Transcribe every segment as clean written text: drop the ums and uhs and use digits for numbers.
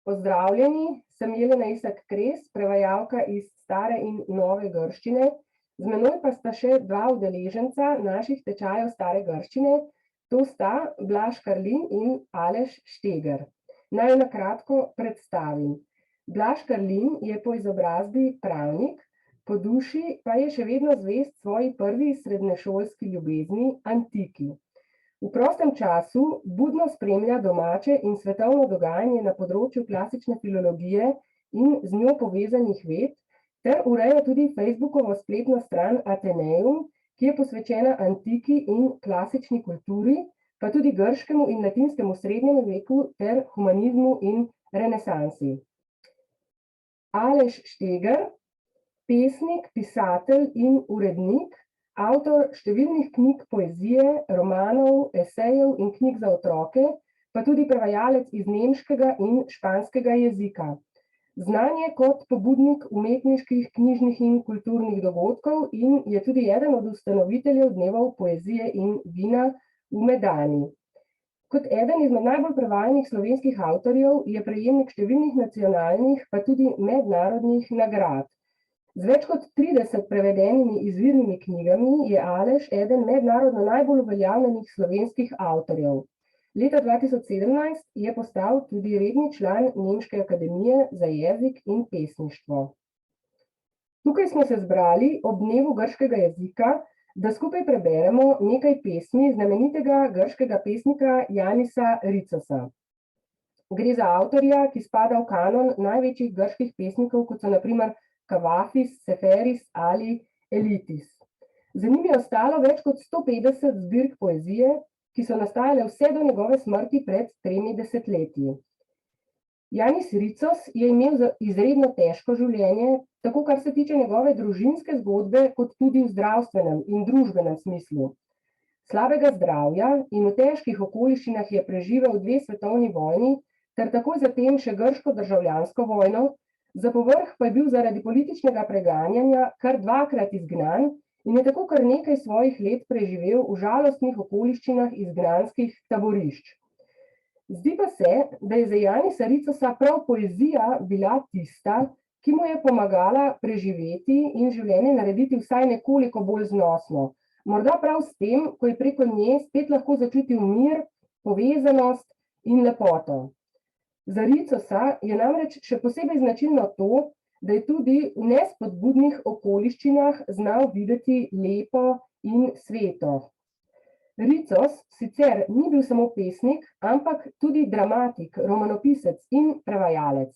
Pozdravljeni, sem Jelena Isak-Kres, prevajalka iz stare in nove grščine. Z menoj pa sta še dva udeleženca naših tečajev stare grščine, to sta Blaž Karlin in Aleš Šteger. Naj na kratko predstavim. Blaž Karlin je po izobrazbi pravnik, po duši pa je še vedno zvest svoji prvi srednješolski ljubezni, antiki. V prostem času budno spremlja domače in svetovno dogajanje na področju klasične filologije in z njo povezanih ved, ter ureja tudi Facebookovo spletno stran Atheneum, ki je posvečena antiki in klasični kulturi, pa tudi grškemu in latinskemu srednjemu veku ter humanizmu in renesansi. Aleš Šteger, pesnik, pisatelj in urednik, avtor številnih knjig poezije, romanov, esejev in knjig za otroke, pa tudi prevajalec iz nemškega in španskega jezika. Znan je kot pobudnik umetniških, knjižnih in kulturnih dogodkov in je tudi eden od ustanoviteljev dnevov poezije in vina v Medani. Kot eden izmed najbolj prevajanih slovenskih avtorjev je prejemnik številnih nacionalnih, pa tudi mednarodnih nagrad. Z več kot 30 prevedenimi izvirnimi knjigami je Aleš eden mednarodno najbolj uveljavljenih slovenskih avtorjev. Leta 2017 je postal tudi redni član Nemške akademije za jezik in pesništvo. Tukaj smo se zbrali ob dnevu grškega jezika, da skupaj preberemo nekaj pesmi znamenitega grškega pesnika Janisa Ricosa. Gre za avtorja, ki spada v kanon največjih grških pesnikov, kot so na primer Kavafis, Seferis ali Elitis. Za njim je ostalo več kot 150 zbirk poezije, ki so nastajale vse do njegove smrti pred 3 desetletji. Janis Ricos je imel izredno težko življenje, tako kar se tiče njegove družinske zgodbe, kot tudi v zdravstvenem in družbenem smislu. Slabega zdravja in v težkih okoliščinah je preživel 2 svetovni vojni, ter takoj zatem še grško državljansko vojno, za povrh pa je bil zaradi političnega preganjanja kar 2-krat izgnan in je tako kar nekaj svojih let preživel v žalostnih okoliščinah izgnanskih taborišč. Zdi pa se, da je za Janisa Ricosa prav poezija bila tista, ki mu je pomagala preživeti in življenje narediti vsaj nekoliko bolj znosno. Morda prav s tem, ko je preko nje spet lahko začutil mir, povezanost in lepoto. Za Ricosa je namreč še posebej značilno to, da je tudi v nespodbudnih okoliščinah znal videti lepo in sveto. Ricos sicer ni bil samo pesnik, ampak tudi dramatik, romanopisec in prevajalec.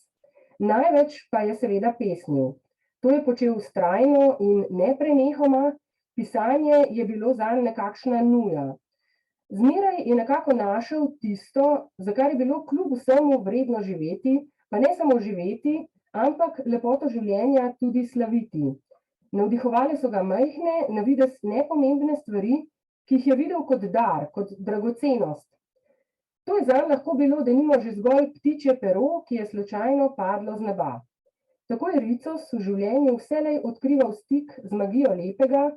Največ pa je seveda pesnil. To je počel vztrajno in neprenehoma, pisanje je bilo zanj nekakšna nuja. Zmeraj je nekako našel tisto, za kar je bilo kljub vsemu vredno živeti, pa ne samo živeti, ampak lepoto življenja tudi slaviti. Navdihovale so ga majhne, na videz nepomembne stvari, ki jih je videl kot dar, kot dragocenost. To je zanj lahko bilo denimo že zgolj ptičje pero, ki je slučajno padlo z neba. Tako je Ricos v življenju vselej odkrival stik z magijo lepega,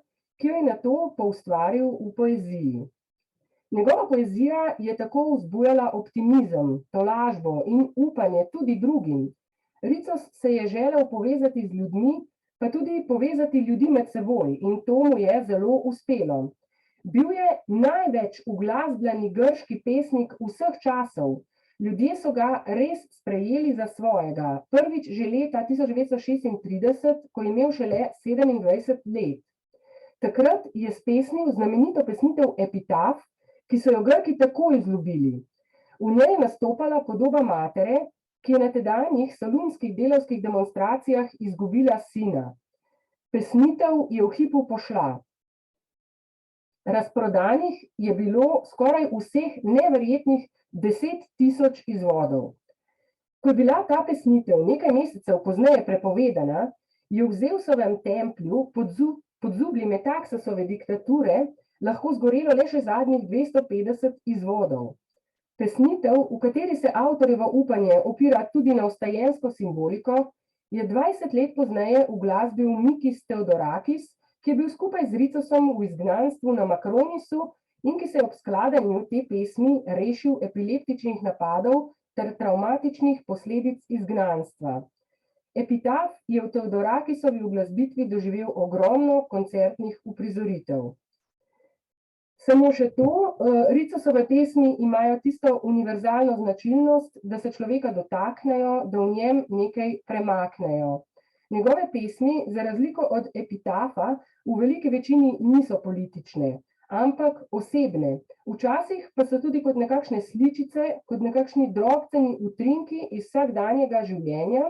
ki jo je nato poustvaril v poeziji. Njegova poezija je tako vzbujala optimizem, tolažbo in upanje tudi drugim. Ricos se je želel povezati z ljudmi, pa tudi povezati ljudi med seboj in to mu je zelo uspelo. Bil je največ uglasbljeni grški pesnik vseh časov. Ljudje so ga res sprejeli za svojega. Prvič že leta 1936, ko je imel šele 27 let. Takrat je spesnil znamenito pesnitev Epitaf, ki so jo Grki tako izljubili. V njej je nastopala podoba matere, ki je na tedanjih solunskih delavskih demonstracijah izgubila sina. Pesnitev je v hipu pošla. Razprodanih je bilo skoraj vseh neverjetnih 10.000 izvodov. Ko je bila ta pesnitev nekaj mesecev pozneje prepovedana, je v Zevsovem templju pod zublji Metaksasove diktature lahko zgorelo le še zadnjih 250 izvodov. Pesnitev, v kateri se avtorjevo upanje opira tudi na vstajensko simboliko, je 20 let pozneje uglasbil Mikis Theodorakis, ki je bil skupaj z Ricosom v izgnanstvu na Makronisu in ki se je ob skladanju te pesmi rešil epileptičnih napadov ter travmatičnih posledic izgnanstva. Epitaf je v Teodorakisovi uglasbitvi doživel ogromno koncertnih uprizoritev. Samo še to, Ricosove pesmi imajo tisto univerzalno značilnost, da se človeka dotaknejo, da v njem nekaj premaknejo. Njegove pesmi, za razliko od Epitafa, v veliki večini niso politične, ampak osebne. Včasih pa so tudi kot nekakšne sličice, kot nekakšni drobceni utrinki iz vsakdanjega življenja.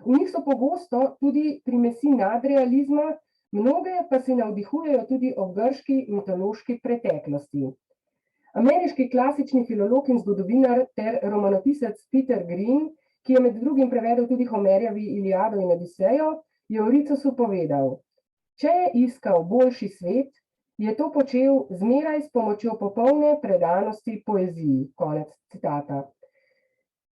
V njih so pogosto tudi primesi nadrealizma, mnoge pa se navdihujejo tudi ob grški mitološki preteklosti. Ameriški klasični filolog in zgodovinar ter romanopisec Peter Green, ki je med drugim prevedel tudi Homerjevi Iliado in Odisejo, je o Ricosu povedal: če je iskal boljši svet, je to počel zmeraj s pomočjo popolne predanosti poeziji. Konec citata.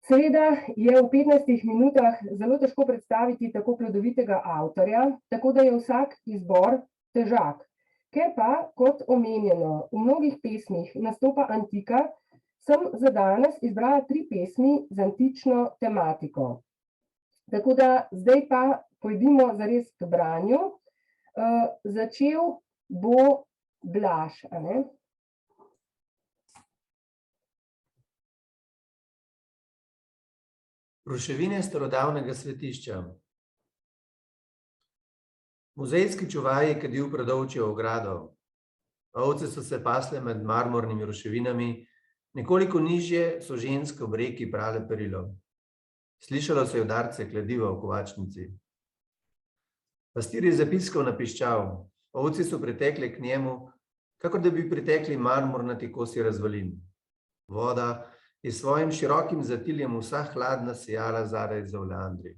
Seveda je v 15 minutah zelo težko predstaviti tako plodovitega avtorja, tako da je vsak izbor težak. Ker pa, kot omenjeno, v mnogih pesmih nastopa antika, sem za danes izbrala 3 pesmi z antično tematiko. Tako da zdaj pa pojdimo zares k branju. Začel bo Blaž, a ne? Ruševine starodavnega svetišča. Muzejski čuvaj je kadil pred ovčjo ogrado. Ovce so se pasle med marmornimi ruševinami, nekoliko nižje so ženske ob reki prale perilo. Slišalo se je udarce kladiva v kovačnici. Pastir je zapiskal na piščal. Ovci so pritekle k njemu, kakor da bi pritekli marmornati kosi razvalin. Voda je s svojim širokim zatiljem vsa hladna sijala zadaj za Oleandri.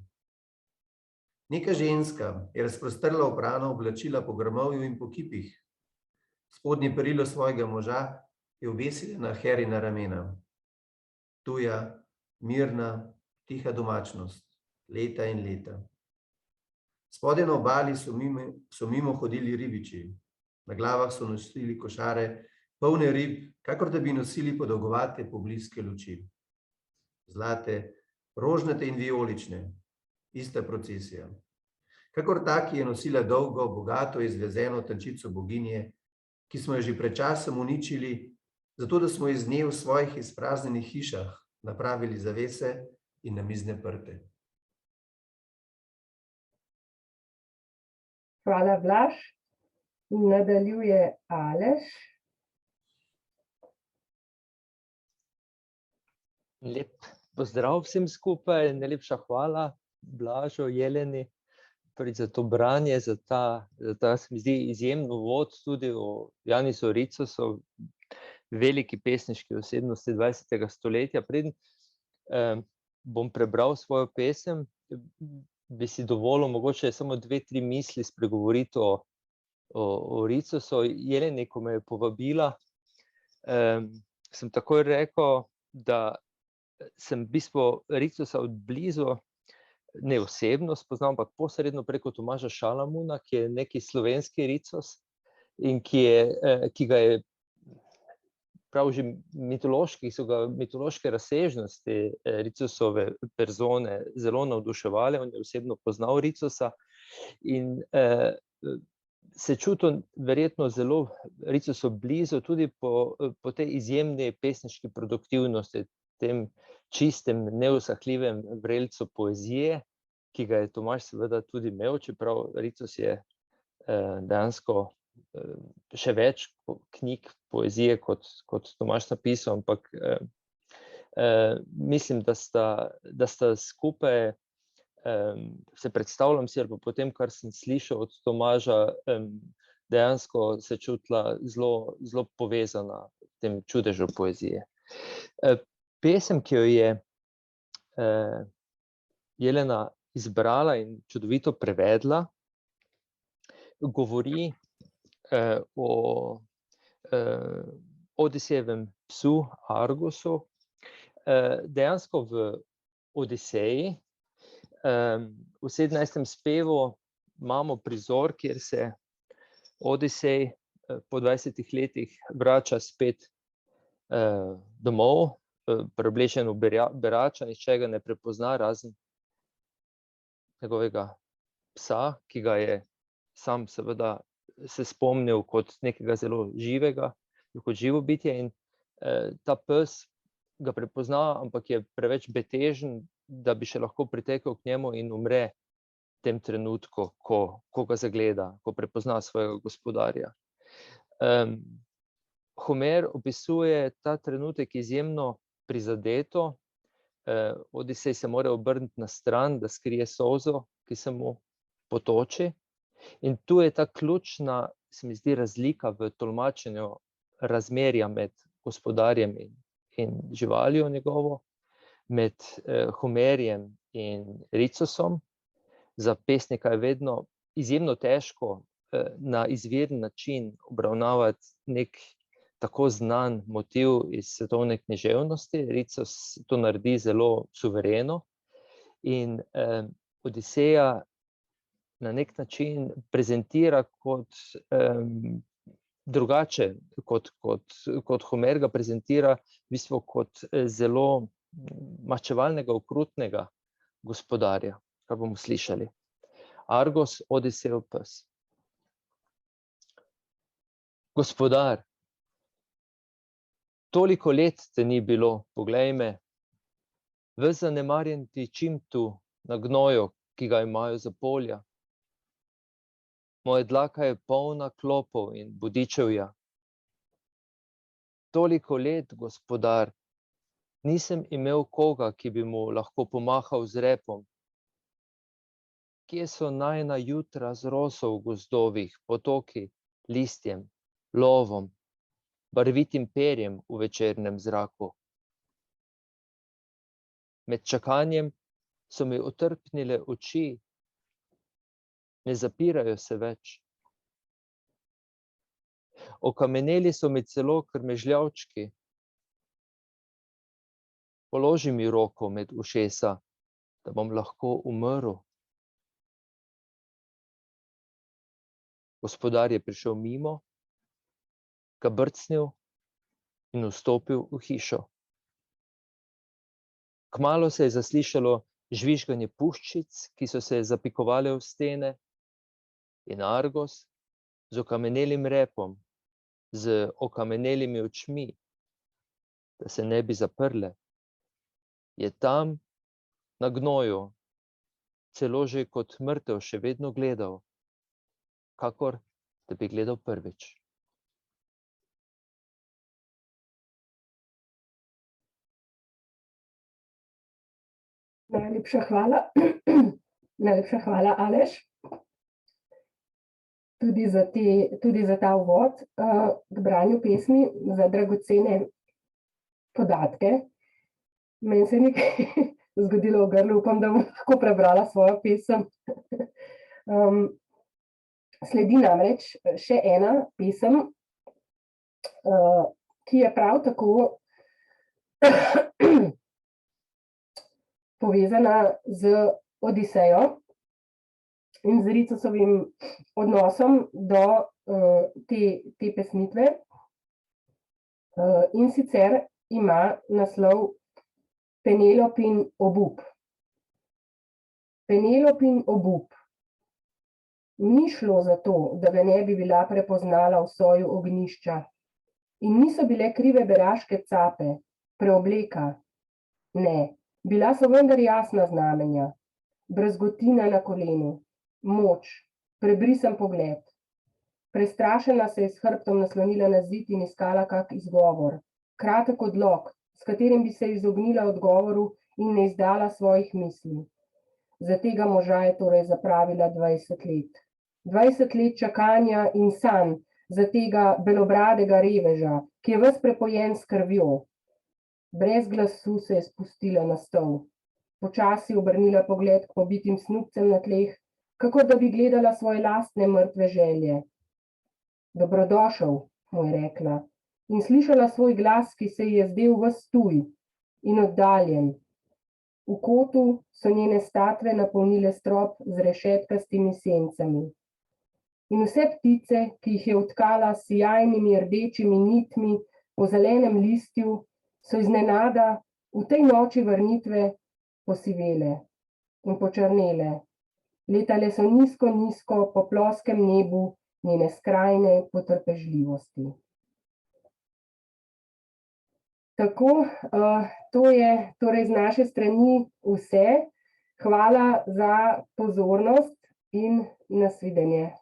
Neka ženska je razprostrla oprana oblačila po grmovju in po kipih. Spodnje perilo svojega moža je obesila na Herina ramena. Tuja, mirna, tiha domačnost, leta in leta. Spodaj na obali so mimo hodili ribiči. Na glavah so nosili košare, polne rib, kakor da bi nosili podolgovate pobliske luči. Zlate, rožnate in vijolične, ista procesija. Kakor ta, ki je nosila dolgo, bogato izvezeno tančico boginje, ki smo jo že pred časom uničili, zato da smo iz nje v svojih izpraznjenih hišah napravili zavese in namizne prte. Hvala, Blaž. Nadaljuje Aleš. Lep pozdrav vsem skupaj, najlepša hvala Blažu, Jeleni, za to branje, za ta se mi zdi izjemen uvod tudi o Janisu Ricosu, veliki pesniški osebnosti 20. stoletja. Preden bom prebral svojo pesem, bi si dovolil mogoče samo 2-3 misli spregovoriti o Ricosu. Jeleni, ko me je povabila, sem takoj rekel, da sem v bistvu Ricosa od blizu, ne osebno spoznal, ampak posredno preko Tomaža Šalamuna, ki je neki slovenski Ricos in ki ga je prav že so ga mitološke razsežnosti Ricosove persone zelo navduševale. On je osebno poznal Ricosa in se čutil verjetno zelo Ricosu blizu tudi po tej izjemni pesniški produktivnosti, tem čistem, neusahljivem vrelcu poezije, ki ga je Tomaž seveda tudi imel, čeprav Ricos je dejansko še več knjig poezije kot Tomaž napisal, ampak mislim, da sta skupaj, se predstavljam si, ali pa potem, kar sem slišal od Tomaža, dejansko se čutila zelo povezana v tem čudežu poezije. Pesem, ki jo je Jelena izbrala in čudovito prevedla, govori o Odisejevem psu Argusu. Dejansko v Odiseji, v 17. spevu imamo prizor, kjer se Odisej po 20 letih vrača spet domov preoblečen v berača, nihče ga ne prepozna, razen njegovega psa, ki ga je sam seveda se spomnil kot nekega zelo živega, kot živo bitje, in ta pes ga prepozna, ampak je preveč betežen, da bi še lahko pritekel k njemu in umre v tem trenutku, ko ga zagleda, ko prepozna svojega gospodarja. Homer opisuje ta trenutek izjemno prizadeto. Odisej se mora obrniti na stran, da skrije solzo, ki se mu potoči. In tu je ta ključna, se mi zdi, razlika v tolmačenju razmerja med gospodarjem in živaljo njegovo, med Homerjem in Ricosom. Za pesnika je vedno izjemno težko na izviren način obravnavati nek tako znan motiv iz svetovne književnosti. Ricos to naredi zelo suvereno in Odiseja na nek način prezentira kot drugače, kot Homer ga prezentira v bistvu kot zelo maščevalnega, okrutnega gospodarja, kar bomo slišali. Argos, Odisejev pes. Gospodar, toliko let te ni bilo, poglej me, ves zanemarjen tičim tu na gnoju, ki ga imajo za polja. Moja dlaka je polna klopov in bodičevja. Toliko let, gospodar, nisem imel koga, ki bi mu lahko pomahal z repom. Kje so najina jutra z roso v gozdovih, potoki, listjem, lovom, barvitim perjem v večernem zraku? Med čakanjem so mi otrpnile oči, ne zapirajo se več. Okameneli so mi celo krmežljavčki. Položi mi roko med ušesa, da bom lahko umrl. Gospodar je prišel mimo, ga brcnil in vstopil v hišo. Kmalu se je zaslišalo žvižganje puščic, ki so se zapikovale v stene, in Argos z okamenelim repom, z okamenelimi očmi, da se ne bi zaprle, je tam na gnoju celo že kot mrtev še vedno gledal, kakor da bi gledal prvič. Najlepša hvala. Najlepša hvala, Aleš. Tudi za ta uvod k branju pesmi, za dragocene podatke. Meni se je nekaj zgodilo v grlu, upam, da bom lahko prebrala svojo pesem. Sledi namreč še ena pesem, ki je prav tako povezana z Odisejo in z Ricosovim odnosom do te pesmitve. In sicer ima naslov Penelopin obup. Penelopin obup. Ni šlo za to, da ga ne bi bila prepoznala v soju ognjišča. In niso bile krive beraške cape, preobleka. Ne, bila so vendar jasna znamenja. Brazgotina na kolenu, moč, prebrisan pogled. Prestrašena se je s hrbtom naslonila na zid in iskala kak izgovor. Kratek odlog, s katerim bi se izognila odgovoru in ne izdala svojih misli. Za tega moža je torej zapravila 20 let. 20 let čakanja in sanj za tega belobradega reveža, ki je ves prepojen s krvjo. Brez glasu se je spustila na stol. Počasi obrnila pogled k pobitim snubcem na tleh, kakor da bi gledala svoje lastne mrtve želje. Dobrodošel, mu je rekla, in slišala svoj glas, ki se ji je zdel ves tuj in oddaljen. V kotu so njene statve napolnile strop z rešetkastimi sencami. In vse ptice, ki jih je utkala s sijajnimi rdečimi nitmi po zelenem listju, so iznenada v tej noči vrnitve posivele in počrnele. Letale so nizko, nizko po ploskem nebu njene skrajne potrpežljivosti. Tako, to je torej z naše strani vse. Hvala za pozornost in nasvidenje.